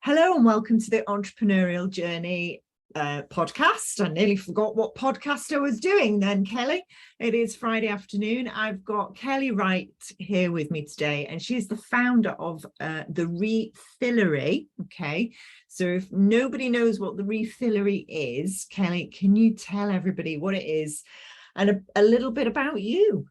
Hello and welcome to the Entrepreneurial Journey podcast. I nearly forgot what podcast I was doing then, Kelly. It is Friday afternoon. I've got Kelly Wright here with me today, and she's the founder of the Refillery. Okay, so if nobody knows what the Refillery is, Kelly, can you tell everybody what it is and a little bit about you?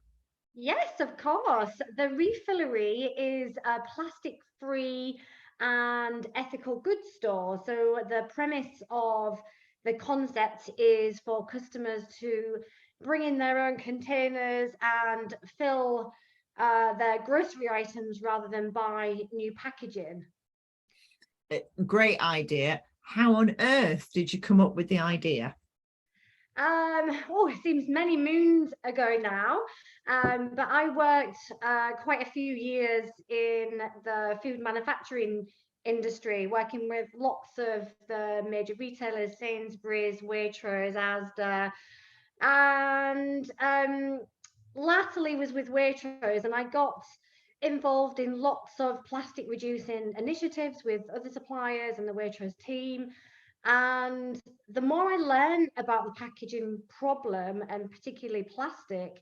Yes, of course. The Refillery is a plastic-free and ethical goods store. So the premise of the concept is for customers to bring in their own containers and fill their grocery items rather than buy new packaging. Great idea. How on earth did you come up with the idea? It seems many moons ago now, but I worked quite a few years in the food manufacturing industry, working with lots of the major retailers, Sainsbury's, Waitrose, Asda, and latterly was with Waitrose, and I got involved in lots of plastic reducing initiatives with other suppliers and the Waitrose team. And the more I learn about the packaging problem, and particularly plastic,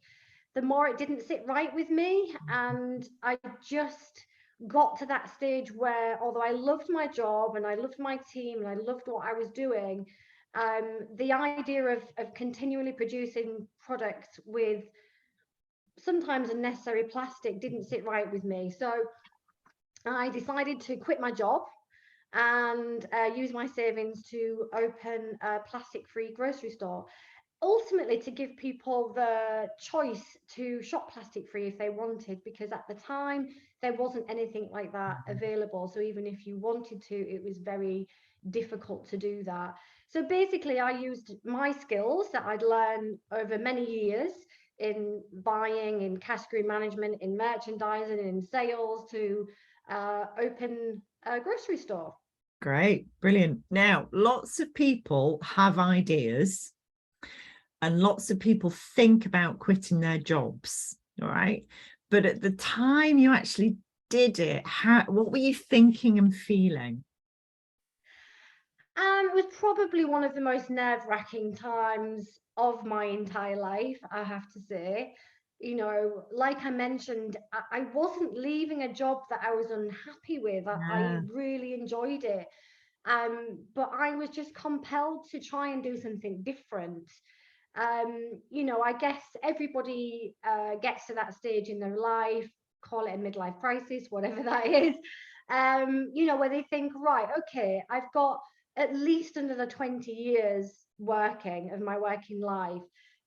the more it didn't sit right with me. And I just got to that stage where, although I loved my job and I loved my team and I loved what I was doing, the idea of continually producing products with sometimes unnecessary plastic didn't sit right with me. So I decided to quit my job and use my savings to open a plastic-free grocery store, ultimately to give people the choice to shop plastic-free if they wanted, because at the time there wasn't anything like that available. So even if you wanted to, it was very difficult to do that. So basically I used my skills that I'd learned over many years in buying, in category management, in merchandising, in sales to open a grocery store. Great, brilliant. Now, lots of people have ideas and lots of people think about quitting their jobs, all right? But at the time you actually did it, what were you thinking and feeling? It was probably one of the most nerve-wracking times of my entire life, I have to say. You know, like I mentioned, I wasn't leaving a job that I was unhappy with. I Yeah. really enjoyed it. But I was just compelled to try and do something different. I guess everybody gets to that stage in their life, call it a midlife crisis, whatever that is, where they think, right, okay, I've got at least another 20 years working of my working life.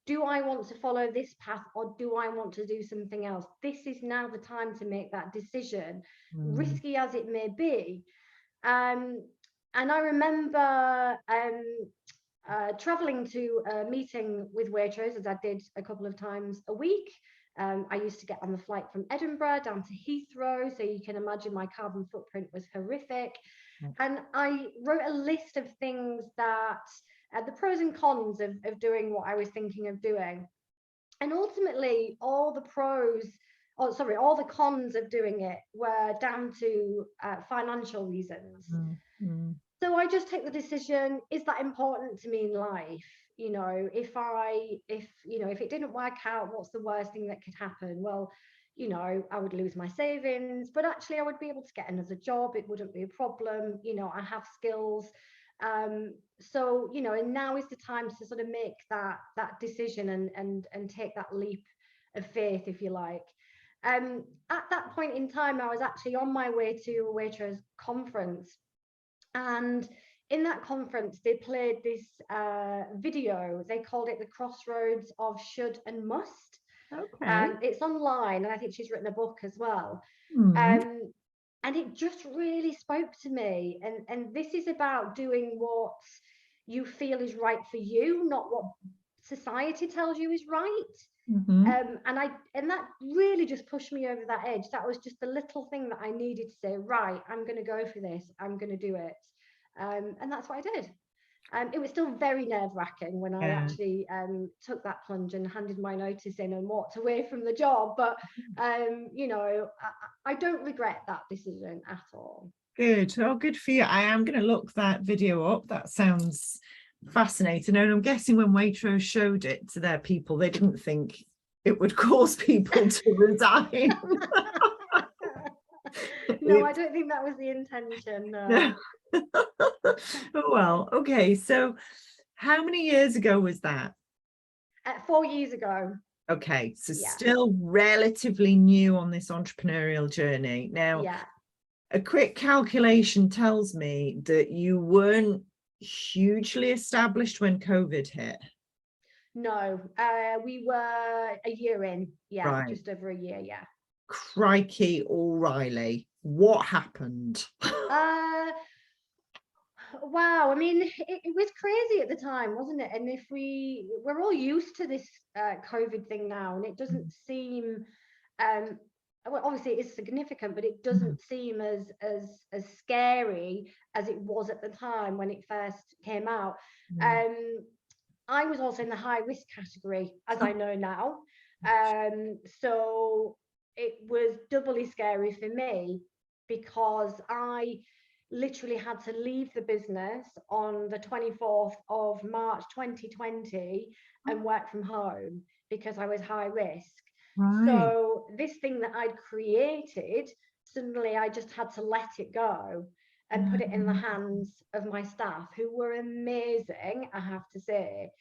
Do I want to follow this path or do I want to do something else? This is now the time to make that decision, Mm. risky as it may be. Um, and I remember traveling to a meeting with Waitrose, as I did a couple of times a week. I used to get on the flight from Edinburgh down to Heathrow, so you can imagine my carbon footprint was horrific. And I wrote a list of things that the pros and cons of doing what I was thinking of doing. And ultimately, all the cons of doing it were down to financial reasons. Mm. Mm. So I just take the decision, is that important to me in life? If it didn't work out, what's the worst thing that could happen? Well, I would lose my savings, but actually I would be able to get another job. It wouldn't be a problem. I have skills. And now is the time to sort of make that decision and take that leap of faith, if you like. At that point in time, I was actually on my way to a Waitrose conference, and in that conference, they played this video. They called it the crossroads of should and must. Okay. And it's online, and I think she's written a book as well. Mm. And it just really spoke to me. And this is about doing what you feel is right for you, not what society tells you is right. Mm-hmm. And that really just pushed me over that edge. That was just the little thing that I needed to say, right, I'm going to go for this. I'm going to do it. And that's what I did. It was still very nerve-wracking when I Yeah. actually took that plunge and handed my notice in and walked away from the job. But, you know, I don't regret that decision at all. Good. Oh, good for you. I am going to look that video up. That sounds fascinating. And I'm guessing when Waitrose showed it to their people, they didn't think it would cause people to resign. No, I don't think that was the intention. No. Oh, well, okay. So how many years ago was that? 4 years ago. Okay, so Yeah. still relatively new on this entrepreneurial journey. Now, Yeah. a quick calculation tells me that you weren't hugely established when COVID hit. No, we were a year in. Yeah, Right. just over a year. Yeah. Crikey, O'Reilly, what happened? Wow, I mean, it was crazy at the time, wasn't it? And if we're all used to this COVID thing now, and it doesn't seem, well, obviously it is significant, but it doesn't seem as scary as it was at the time when it first came out. I was also in the high risk category, as I know now. So it was doubly scary for me because I literally had to leave the business on the 24th of March 2020 and work from home because I was high risk. Right. So this thing that I'd created, suddenly I just had to let it go and put it in the hands of my staff, who were amazing, I have to say.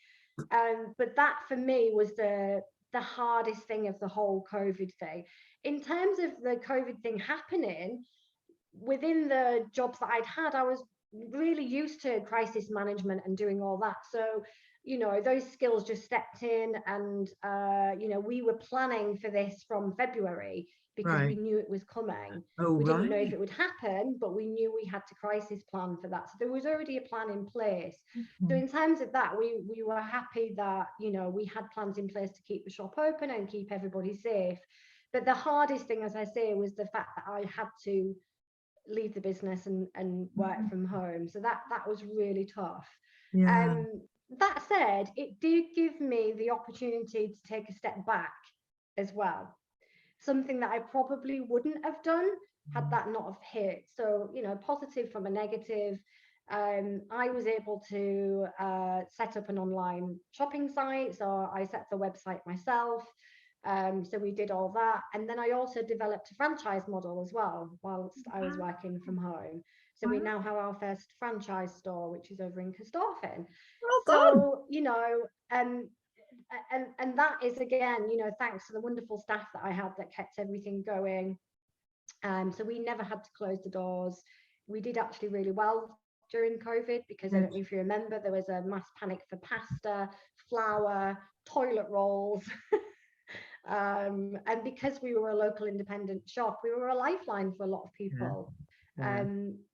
But that for me was the hardest thing of the whole COVID thing. In terms of the COVID thing happening, within the jobs that I'd had, I was really used to crisis management and doing all that. So, you know, those skills just stepped in, and, you know, we were planning for this from February because we knew it was coming. We didn't know if it would happen, but we knew we had to crisis plan for that. So there was already a plan in place. So in terms of that, we were happy that, you know, we had plans in place to keep the shop open and keep everybody safe. But the hardest thing, as I say, was the fact that I had to leave the business and work from home. So that was really tough. That said, it did give me the opportunity to take a step back as well, something that I probably wouldn't have done had that not have hit. So, you know, positive from a negative, I was able to set up an online shopping site. So I set the website myself. So we did all that. And then I also developed a franchise model as well whilst I was working from home. So we now have our first franchise store, which is over in Corstorphine. So, you know, and that is, again, you know, thanks to the wonderful staff that I had that kept everything going. So we never had to close the doors. We did actually really well during COVID because I don't know if you remember, there was a mass panic for pasta, flour, toilet rolls. And because we were a local independent shop, we were a lifeline for a lot of people.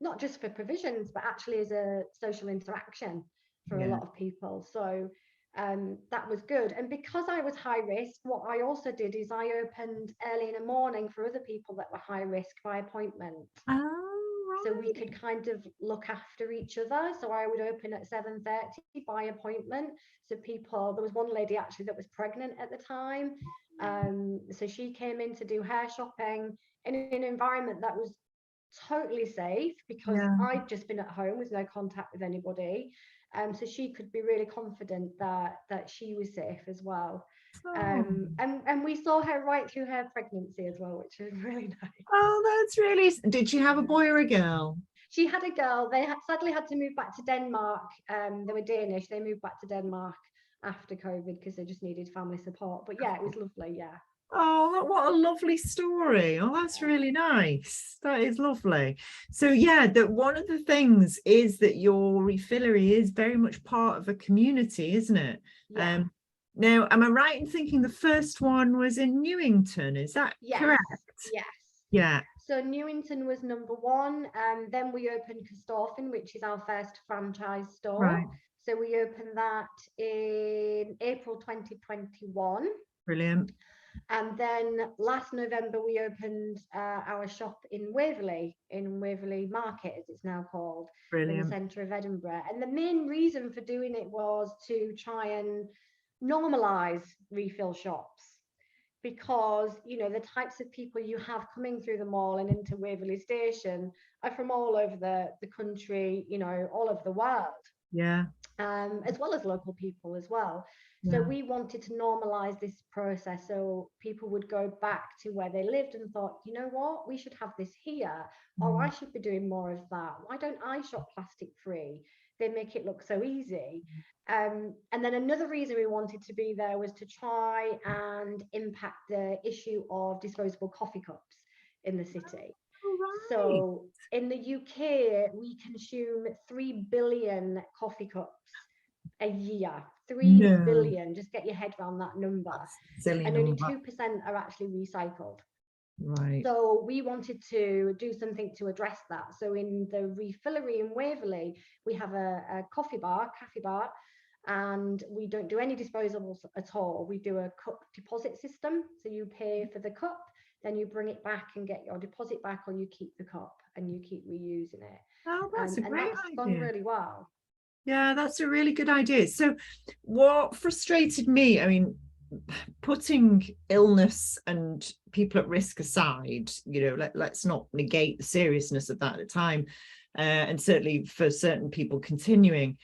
Not just for provisions, but actually as a social interaction for a lot of people. So that was good. And because I was high risk, what I also did is I opened early in the morning for other people that were high risk by appointment. So we could kind of look after each other. So I would open at 7:30 by appointment. So people, there was one lady actually that was pregnant at the time. So she came in to do her shopping in an environment that was totally safe because I'd just been at home with no contact with anybody. So she could be really confident that she was safe as well. And we saw her right through her pregnancy as well, which was really nice. Oh, that's really... Did she have a boy or a girl? She had a girl. They sadly had to move back to Denmark. They were Danish. They moved back to Denmark after COVID because they just needed family support. But yeah, it was lovely. Yeah. Oh, what a lovely story. Oh, that's really nice. That is lovely. So yeah, that one of the things is that your Refillery is very much part of a community, isn't it? Yeah. Now, am I right in thinking the first one was in Newington? Is that correct? Yes. Yeah. So Newington was number one. Then we opened Corstorphine, which is our first franchise store. So we opened that in April 2021. Brilliant. And then last November, we opened our shop in Waverley Market, as it's now called, in the centre of Edinburgh. And the main reason for doing it was to try and normalise refill shops, because, you know, the types of people you have coming through the mall and into Waverley Station are from all over the country, you know, all over the world. Yeah. As well as local people as well. So we wanted to normalize this process so people would go back to where they lived and thought, you know what, we should have this here, or I should be doing more of that. Why don't I shop plastic free? They make it look so easy. And then another reason we wanted to be there was to try and impact the issue of disposable coffee cups in the city. Right. So in the UK, we consume 3 billion coffee cups a year. 3 billion. Just get your head around that number. And only 2% are actually recycled. Right. So we wanted to do something to address that. So in the Refillery in Waverley, we have a cafe bar, and we don't do any disposables at all. We do a cup deposit system. So you pay for the cup, then you bring it back and get your deposit back, or you keep the cup and you keep reusing it. Oh, that's a great idea. Gone really well. Yeah, that's a really good idea. So what frustrated me, I mean, putting illness and people at risk aside, you know, let's not negate the seriousness of that at the time, and certainly for certain people continuing.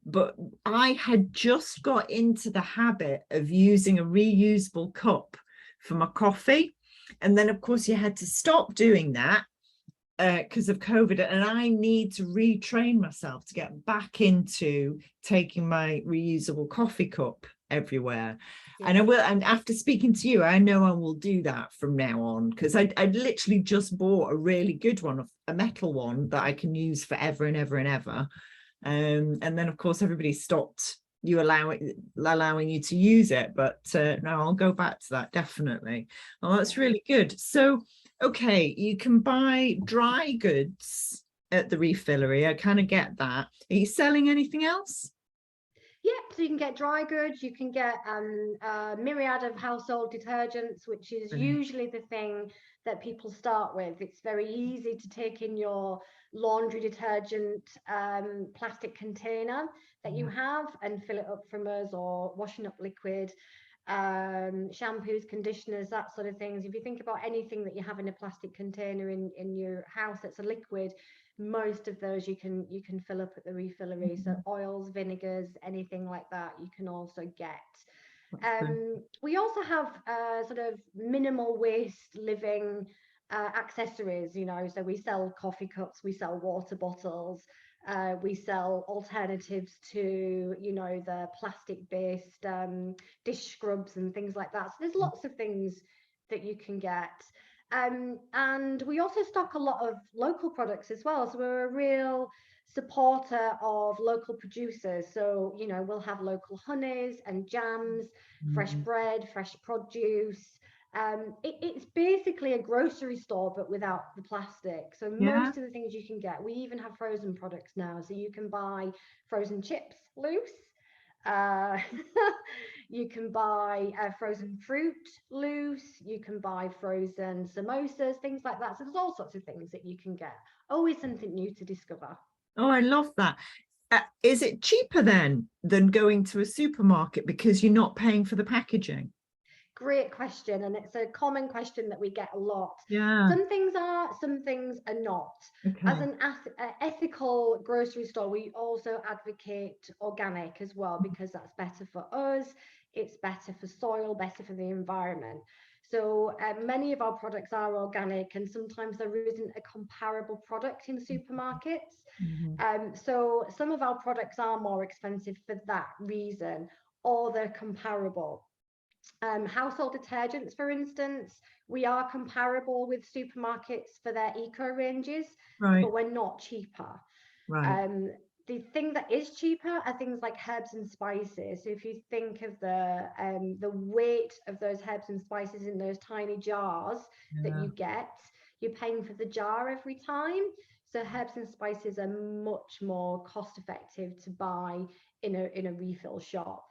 But I had just got into the habit of using a reusable cup for my coffee. And then, of course, you had to stop doing that because of COVID. And I need to retrain myself to get back into taking my reusable coffee cup everywhere. Yeah. And I will. And after speaking to you, I know I will do that from now on, because I literally just bought a really good one, a metal one that I can use forever and ever and ever. And then, of course, everybody stopped you allowing you to use it, but no, I'll go back to that, definitely. Oh, that's really good. So okay, you can buy dry goods at the Refillery. I kind of get that. Are you selling anything else? Yeah, so you can get dry goods, you can get a myriad of household detergents, which is usually the thing that people start with. It's very easy to take in your laundry detergent plastic container that you have and fill it up from us, or washing up liquid, shampoos, conditioners, that sort of things. If you think about anything that you have in a plastic container in your house that's a liquid, most of those you can fill up at the Refillery. So oils, vinegars, anything like that you can also get. We also have sort of minimal waste living accessories, you know, so we sell coffee cups, we sell water bottles, we sell alternatives to, you know, the plastic based dish scrubs and things like that. So there's lots of things that you can get. And we also stock a lot of local products as well. So we're a real supporter of local producers. So, you know, we'll have local honeys and jams, fresh bread, fresh produce. It's basically a grocery store, but without the plastic. So most of the things you can get, we even have frozen products now. So you can buy frozen chips loose. You can buy frozen fruit loose, you can buy frozen samosas, things like that. So there's all sorts of things that you can get. Always something new to discover. Oh, I love that. Is it cheaper then than going to a supermarket because you're not paying for the packaging? Great question, and it's a common question that we get a lot. Yeah. Some things are, some things are not. Okay. As an ethical grocery store, we also advocate organic as well, because that's better for us, it's better for soil, better for the environment. So many of our products are organic, and sometimes there isn't a comparable product in supermarkets. So some of our products are more expensive for that reason, or they're comparable. Household detergents, for instance, we are comparable with supermarkets for their eco ranges, but we're not cheaper. The thing that is cheaper are things like herbs and spices. So if you think of the weight of those herbs and spices in those tiny jars that you get, you're paying for the jar every time. So herbs and spices are much more cost effective to buy in a refill shop.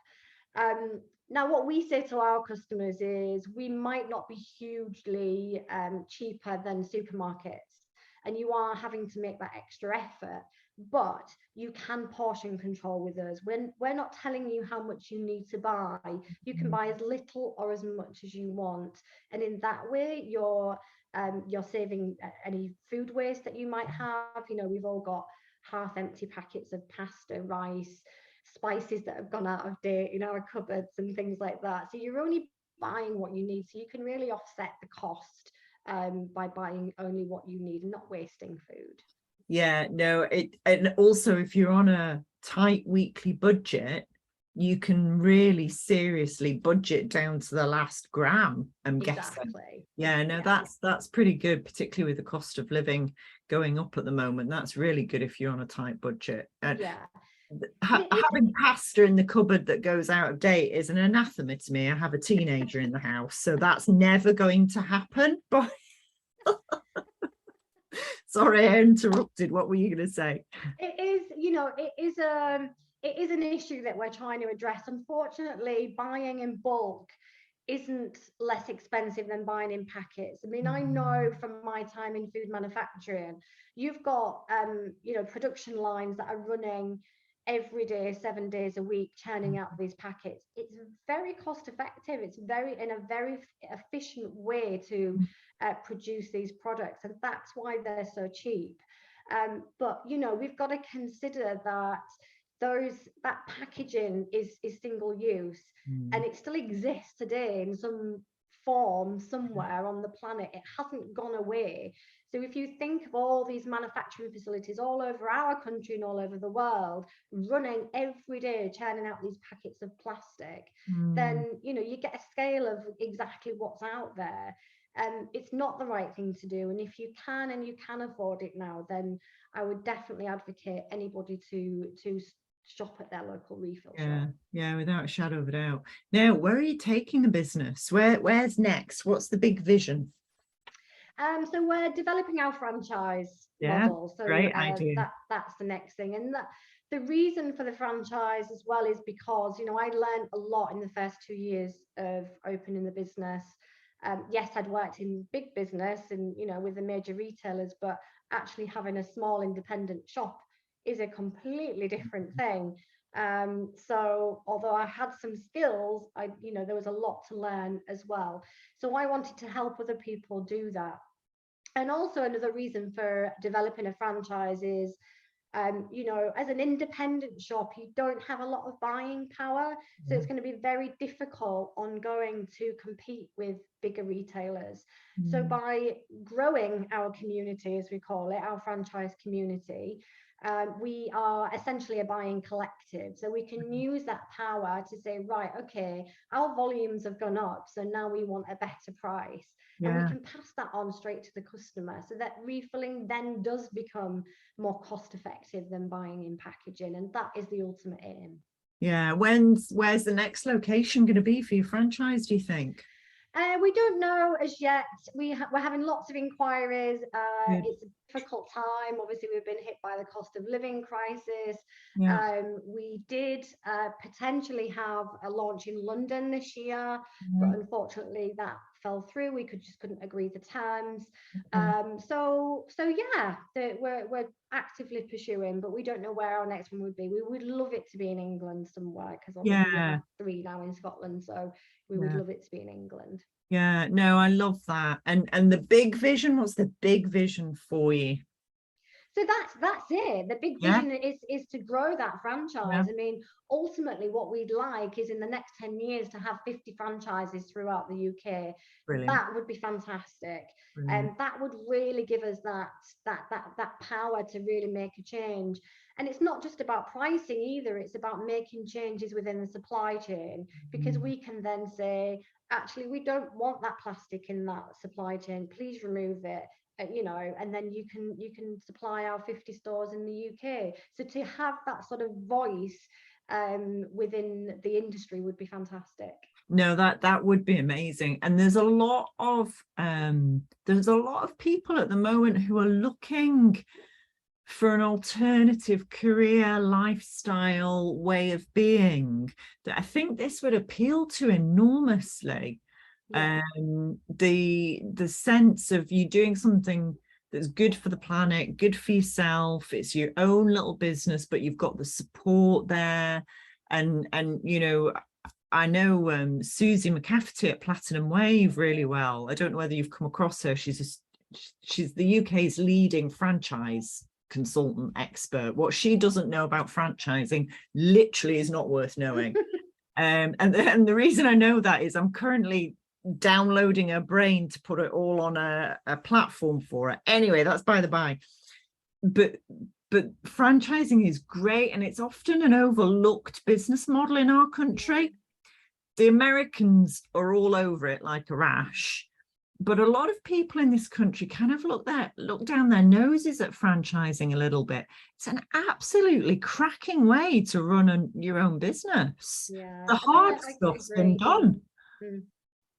Now, what we say to our customers is we might not be hugely cheaper than supermarkets, and you are having to make that extra effort, but you can portion control with us. We're not telling you how much you need to buy. You can buy as little or as much as you want, and in that way, you're saving any food waste that you might have. You know, we've all got half-empty packets of pasta, rice, spices that have gone out of date in our cupboards and things like that. So you're only buying what you need. So you can really offset the cost by buying only what you need and not wasting food. Yeah, no, and also if you're on a tight weekly budget, you can really seriously budget down to the last gram, I'm guessing. Exactly. Yeah, no, that's pretty good, particularly with the cost of living going up at the moment. That's really good if you're on a tight budget. And yeah. Having pasta in the cupboard that goes out of date is an anathema to me. I have a teenager in the house, so that's never going to happen. But sorry, I interrupted. What were you going to say? It is, you know, it is an issue that we're trying to address. Unfortunately, buying in bulk isn't less expensive than buying in packets. I mean, I know from my time in food manufacturing, you've got you know, production lines that are running every day, 7 days a week, churning out these packets. It's very cost effective. It's very efficient way to produce these products, and that's why they're so cheap. But you know, we've got to consider that that packaging is single use, and it still exists today in some form somewhere on the planet. It hasn't gone away. So if you think of all these manufacturing facilities all over our country and all over the world running every day, churning out these packets of plastic, then you know, you get a scale of exactly what's out there. It's not the right thing to do. And if you can and you can afford it now, then I would definitely advocate anybody to shop at their local refill shop. Yeah, without a shadow of a doubt. Now, where are you taking the business? Where's next? What's the big vision? So we're developing our franchise model. So great idea. That's the next thing. And the reason for the franchise as well is because, you know, I learned a lot in the first 2 years of opening the business. Yes, I'd worked in big business and, you know, with the major retailers, but actually having a small independent shop is a completely different thing. So although I had some skills, you know, there was a lot to learn as well. So I wanted to help other people do that. And also another reason for developing a franchise is, you know, as an independent shop, you don't have a lot of buying power. So it's going to be very difficult ongoing to compete with bigger retailers. So by growing our community, as we call it, our franchise community, we are essentially a buying collective. So we can use that power to say, right, okay, our volumes have gone up, so now we want a better price. And we can pass that on straight to the customer, so that refilling then does become more cost effective than buying in packaging. And that is the ultimate aim. Yeah. Where's the next location going to be for your franchise, do you think? We don't know as yet. We're having lots of inquiries. It's a difficult time. Obviously, we've been hit by the cost of living crisis. We did potentially have a launch in London this year, but unfortunately that fell through. We just couldn't agree the terms. So yeah, we're actively pursuing, but we don't know where our next one would be. We would love it to be in England somewhere, because obviously we have 3 now in Scotland, so we would love it to be in England. Yeah, no, I love that. And the big vision, what's the big vision for you? So that's it. The big vision is to grow that franchise. I mean, ultimately what we'd like is in the next 10 years to have 50 franchises throughout the UK. Brilliant. That would be fantastic. And that would really give us that power to really make a change. And it's not just about pricing either, it's about making changes within the supply chain, because we can then say, actually, we don't want that plastic in that supply chain, please remove it. You know, and then you can supply our 50 stores in the UK. So to have that sort of voice within the industry would be fantastic. No, that would be amazing. And there's a lot of people at the moment who are looking for an alternative career, lifestyle, way of being, that I think this would appeal to enormously. Yeah. The sense of you doing something that's good for the planet, good for yourself. It's your own little business, but you've got the support there. And you know, I know Susie McCafferty at Platinum Wave really well. I don't know whether you've come across her. She's the UK's leading franchise consultant expert. What she doesn't know about franchising literally is not worth knowing. And the reason I know that is I'm currently downloading her brain to put it all on a platform for it. Anyway, that's by the by. But franchising is great, and it's often an overlooked business model in our country. The Americans are all over it like a rash, but a lot of people in this country kind of look down their noses at franchising a little bit. It's an absolutely cracking way to run your own business. Yeah, The hard stuff's been done.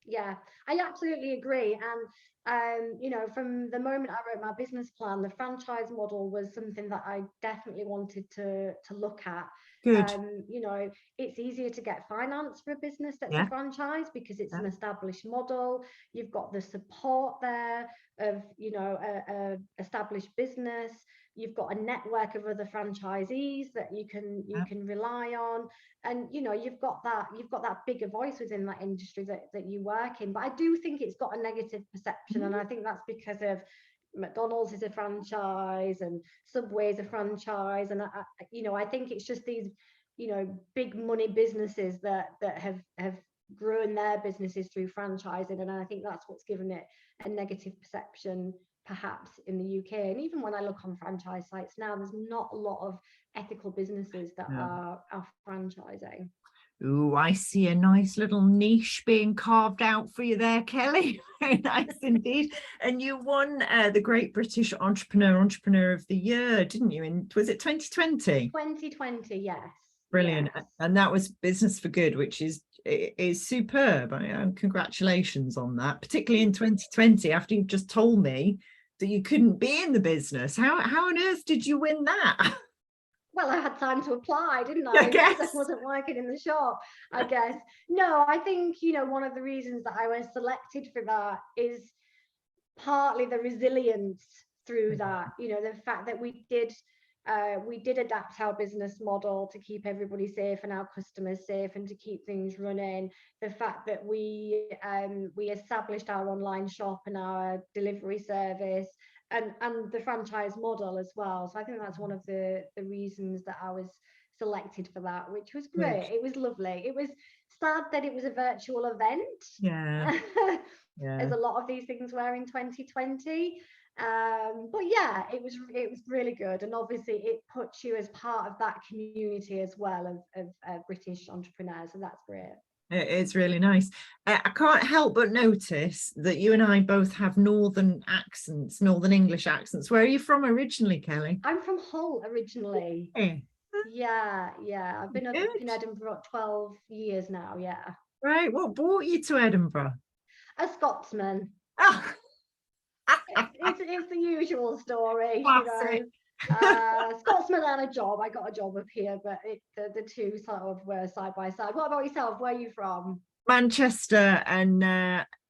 Yeah, I absolutely agree. And you know, from the moment I wrote my business plan, the franchise model was something that I definitely wanted to look at. Good. You know, it's easier to get finance for a business that's a franchise because it's an established model. You've got the support there of, you know, a established business. You've got a network of other franchisees that you can rely on, and you know, you've got that bigger voice within that industry that you work in. But I do think it's got a negative perception, and I think that's because of McDonald's is a franchise and Subway is a franchise, and I think it's just these, you know, big money businesses that have grown their businesses through franchising, and I think that's what's given it a negative perception perhaps in the UK. And even when I look on franchise sites now, there's not a lot of ethical businesses that are franchising. Oh, I see a nice little niche being carved out for you there, Kelly. Very nice indeed. And you won the Great British Entrepreneur of the Year, didn't you? Was it 2020? 2020, yes. Brilliant. Yes. And that was Business for Good, which is superb. Congratulations on that, particularly in 2020, after you've just told me that you couldn't be in the business. How on earth did you win that? Well, I had time to apply, didn't I? I guess. I wasn't working in the shop, I guess. No, I think, you know, one of the reasons that I was selected for that is partly the resilience through that. You know, the fact that we did adapt our business model to keep everybody safe and our customers safe and to keep things running. The fact that we established our online shop and our delivery service, and the franchise model as well. So I think that's one of the reasons that I was selected for that, which was great. It was lovely. It was sad that it was a virtual event. Yeah. As a lot of these things were in 2020. But yeah, it was really good, and obviously it puts you as part of that community as well of British entrepreneurs, and that's great. It's really nice. I can't help but notice that you and I both have northern English accents. Where are you from originally, Kelly? I'm from Hull originally. Yeah. I've been up in Edinburgh 12 years now. Yeah. Right. What brought you to Edinburgh? A Scotsman. Oh. It's the usual story. Classic. You know. Scotsman and a job. I got a job up here, but the two sort of were side by side. What about yourself? Where are you from? Manchester, and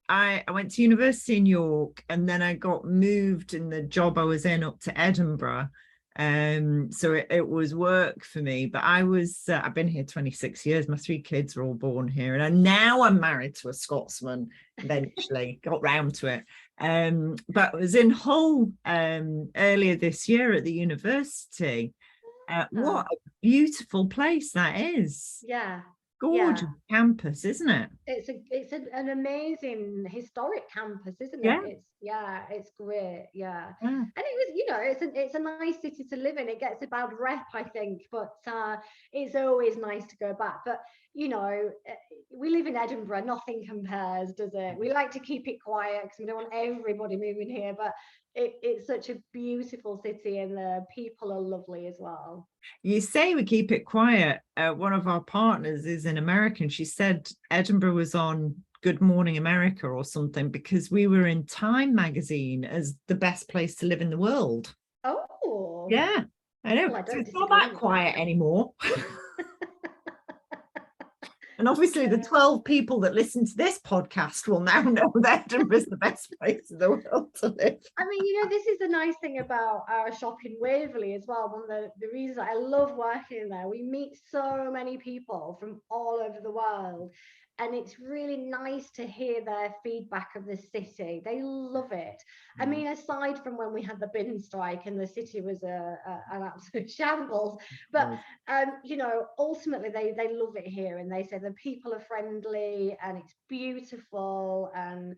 I went to university in York, and then I got moved in the job I was in up to Edinburgh. So it was work for me, but I've been here 26 years. My 3 kids are all born here, and now I'm married to a Scotsman. Eventually got round to it. But I was in Hull earlier this year at the university. What a beautiful place that is. Yeah. Gorgeous campus, isn't it? It's an amazing historic campus, isn't it? It's great. Yeah. And it was, you know, it's a nice city to live in. It gets a bad rep, I think, but it's always nice to go back. But you know, we live in Edinburgh, nothing compares, does it? We like to keep it quiet because we don't want everybody moving here, but it's such a beautiful city, and the people are lovely as well. You say we keep it quiet. One of our partners is an American. She said Edinburgh was on Good Morning America or something because we were in Time magazine as the best place to live in the world. Oh, Oh, Yeah, I know. well, I So don't it's not disagree that with quiet that. anymore. And obviously the Yeah. 12 people that listen to this podcast will now know that Edinburgh's the best place in the world to live. I mean, this is the nice thing about our shop in Waverley as well. One of the reasons I love working there, we meet so many people from all over the world. And it's really nice to hear their feedback of the city. They love it. I mean, aside from when we had the bin strike and the city was an absolute shambles, but ultimately they love it here, and they say the people are friendly and it's beautiful, and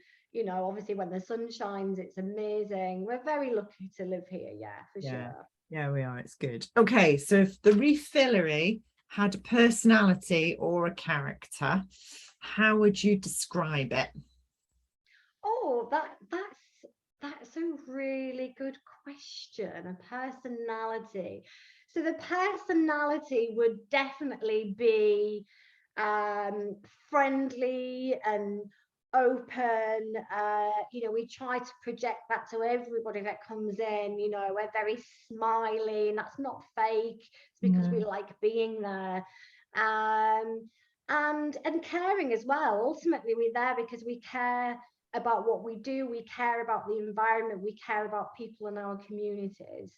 obviously when the sun shines, it's amazing. We're very lucky to live here, for sure. Yeah, we are. It's good. Okay, so if the Refillery had a personality or a character, how would you describe it? Oh, that's a really good question. A personality. So the personality would definitely be friendly and open. We try to project that to everybody that comes in. We're very smiley, and that's not fake. It's because we like being there. Um, and caring as well. Ultimately, we're there because we care about what we do, we care about the environment, we care about people in our communities.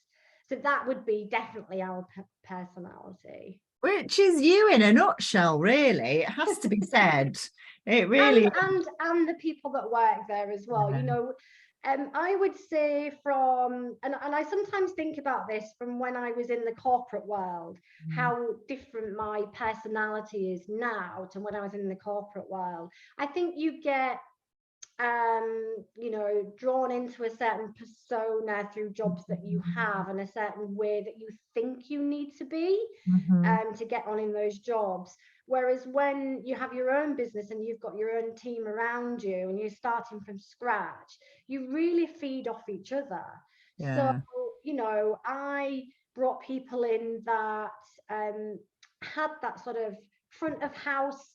So that would be definitely our personality. Which is you in a nutshell, really. It has to be said. It really and the people that work there as well. I would say and I sometimes think about this from when I was in the corporate world, how different my personality is now to when I was in the corporate world. I think you get drawn into a certain persona through jobs that you have and a certain way that you think you need to be to get on in those jobs. Whereas when you have your own business and you've got your own team around you and you're starting from scratch, you really feed off each other. So, I brought people in that had that sort of front of house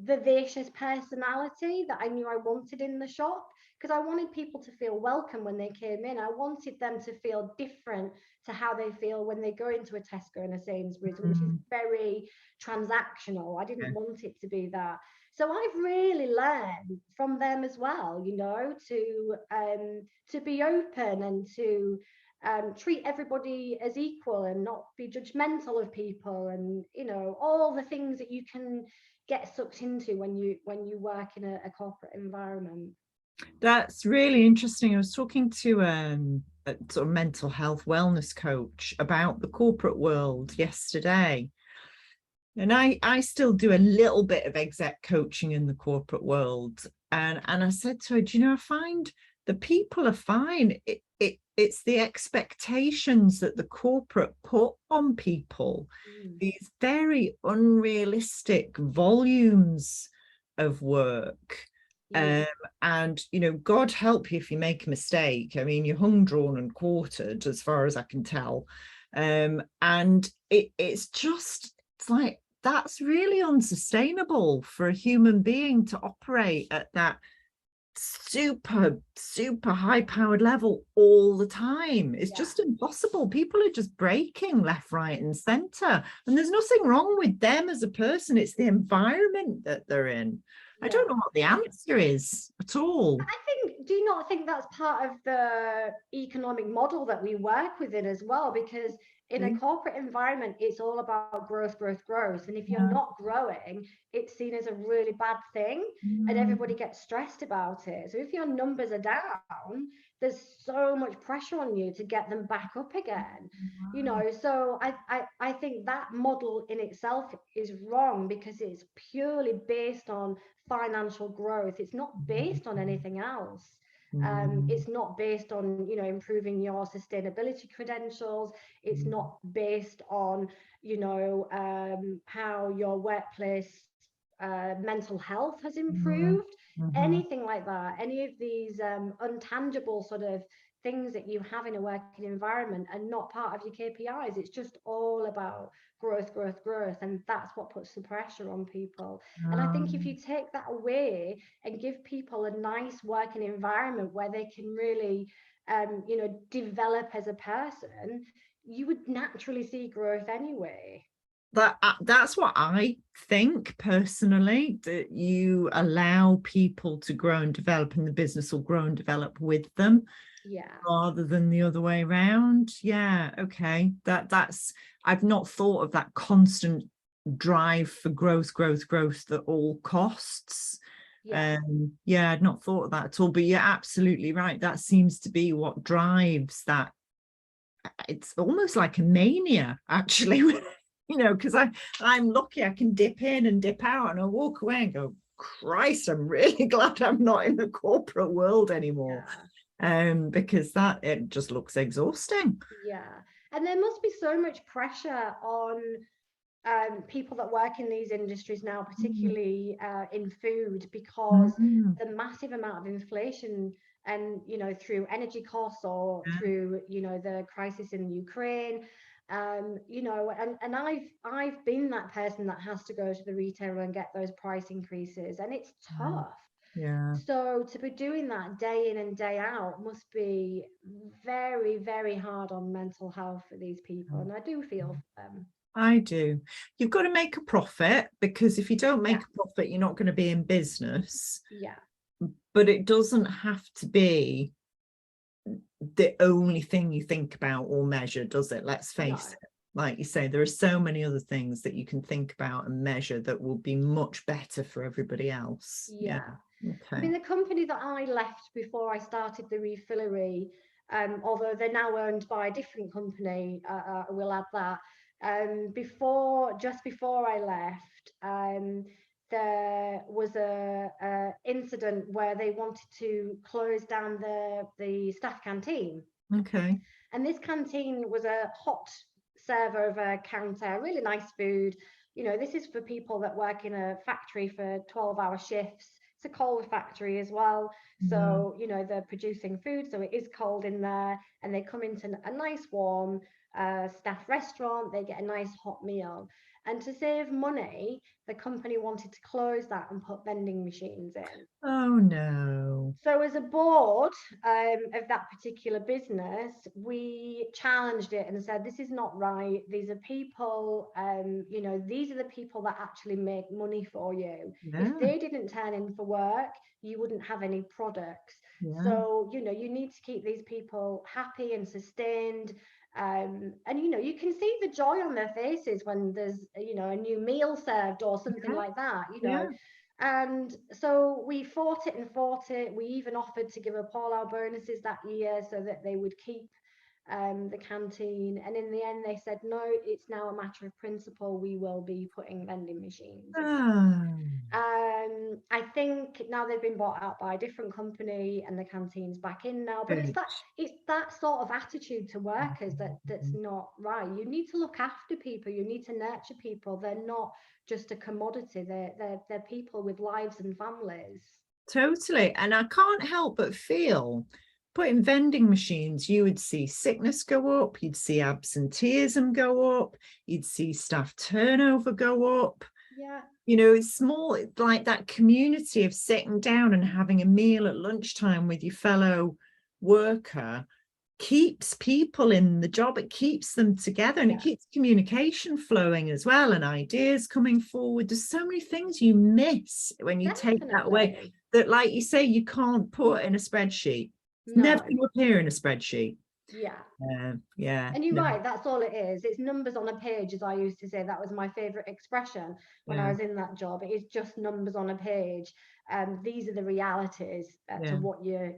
vivacious personality that I knew I wanted in the shop, because I wanted people to feel welcome when they came in. I wanted them to feel different to how they feel when they go into a Tesco and a Sainsbury's, which is very transactional. I didn't want it to be that. So I've really learned from them as well, to be open and to treat everybody as equal and not be judgmental of people, and all the things that you can get sucked into when you work in a corporate environment. That's really interesting. I was talking to a sort of mental health wellness coach about the corporate world yesterday. And I still do a little bit of exec coaching in the corporate world. And I said to her, I find the people are fine. It's the expectations that the corporate put on people, these very unrealistic volumes of work. And God help you if you make a mistake. I mean, you're hung, drawn and quartered as far as I can tell. And it's like that's really unsustainable for a human being to operate at that super high powered level all the time. It's just impossible. People are just breaking left, right and center, and there's nothing wrong with them as a person. It's the environment that they're in. I don't know what the answer is at all. Do you not think that's part of the economic model that we work within as well? Because in a corporate environment, it's all about growth. And if you're not growing, it's seen as a really bad thing and everybody gets stressed about it. So if your numbers are down, there's so much pressure on you to get them back up again. So I think that model in itself is wrong, because it's purely based on financial growth. It's not based on anything else. It's not based on improving your sustainability credentials. It's not based on how your workplace mental health has improved, anything like that. Any of these untangible sort of things that you have in a working environment are not part of your KPIs. It's just all about growth, and that's what puts the pressure on people. And I think if you take that away and give people a nice working environment where they can really you know, develop as a person, you would naturally see growth anyway. That's what I think personally, that you allow people to grow and develop, and the business will grow and develop with them, rather than the other way around. Yeah, okay, that's I've not thought of that constant drive for growth at all costs. I'd not thought of that at all, but you're absolutely right. That seems to be what drives that. It's almost like a mania, actually. You know, because I'm lucky I can dip in and dip out, and I walk away and go, Christ, I'm really glad I'm not in the corporate world anymore. Because that, it just looks exhausting. And there must be so much pressure on people that work in these industries now, particularly in food, because the massive amount of inflation, and you know, through energy costs, or through, you know, the crisis in Ukraine, you know, and I've been that person that has to go to the retailer and get those price increases, and it's tough. So to be doing that day in and day out must be very, very hard on mental health for these people, and I do feel for them. I do. You've got to make a profit, because if you don't make a profit, you're not going to be in business. But it doesn't have to be the only thing you think about or measure, does it? Let's face it. Like you say, there are so many other things that you can think about and measure that will be much better for everybody else. Okay. I mean, the company that I left before I started the Refillery, although they're now owned by a different company, I will add that. Just before I left, there was a incident where they wanted to close down the staff canteen. And this canteen was a hot serve over counter, really nice food. You know, this is for people that work in a factory for 12-hour shifts. It's a cold factory as well. So, you know, they're producing food, so it is cold in there, and they come into a nice warm staff restaurant, they get a nice hot meal. And to save money, the company wanted to close that and put vending machines in. Oh no. So as a board of that particular business, we challenged it and said, this is not right. These are people, you know, these are the people that actually make money for you. If they didn't turn in for work, you wouldn't have any products. So, you know, you need to keep these people happy and sustained. And you know, you can see the joy on their faces when there's, you know, a new meal served or something like that, you know. And so we fought it and fought it. We even offered to give up all our bonuses that year so that they would keep the canteen. And in the end, they said, no, it's now a matter of principle. We will be putting vending machines in. I think now they've been bought out by a different company and the canteen's back in now. But it's that sort of attitude to workers that's not right. You need to look after people. You need to nurture people. They're not just a commodity. They're people with lives and families. Totally. And I can't help but feel, putting vending machines, you would see sickness go up, you'd see absenteeism go up, you'd see staff turnover go up. You know, it's small, like that community of sitting down and having a meal at lunchtime with your fellow worker keeps people in the job. It keeps them together, and it keeps communication flowing as well, and ideas coming forward. There's so many things you miss when you take that away, that, like you say, you can't put in a spreadsheet. It's never going to appear in a spreadsheet. And you're right, that's all it is. It's numbers on a page, as I used to say. That was my favorite expression when I was in that job. It is just numbers on a page. These are the realities to what you're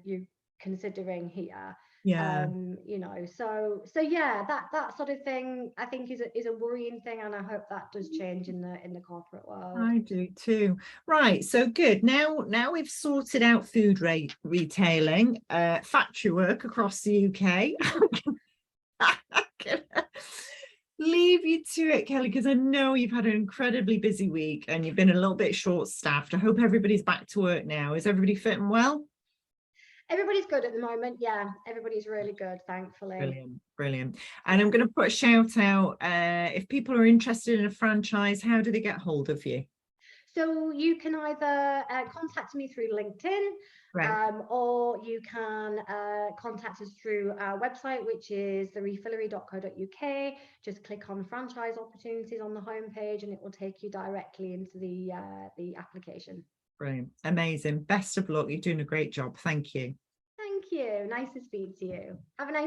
considering here. You know, so yeah, that sort of thing I think is a worrying thing, and I hope that does change in the corporate world. I do too. Right, so good. Now we've sorted out food retailing, factory work across the UK. Leave you to it, Kelly, because I know you've had an incredibly busy week and you've been a little bit short-staffed. I hope everybody's back to work now. Is everybody fitting well? Everybody's good at the moment. Yeah, everybody's really good, thankfully. Brilliant. And I'm going to put a shout out, if people are interested in a franchise, how do they get hold of you? So you can either contact me through LinkedIn, Right. or you can contact us through our website, which is therefillery.co.uk. Just click on franchise opportunities on the homepage and it will take you directly into the application. Brilliant. Amazing. Best of luck. You're doing a great job. Thank you. Thank you. Nice to speak to you. Have a nice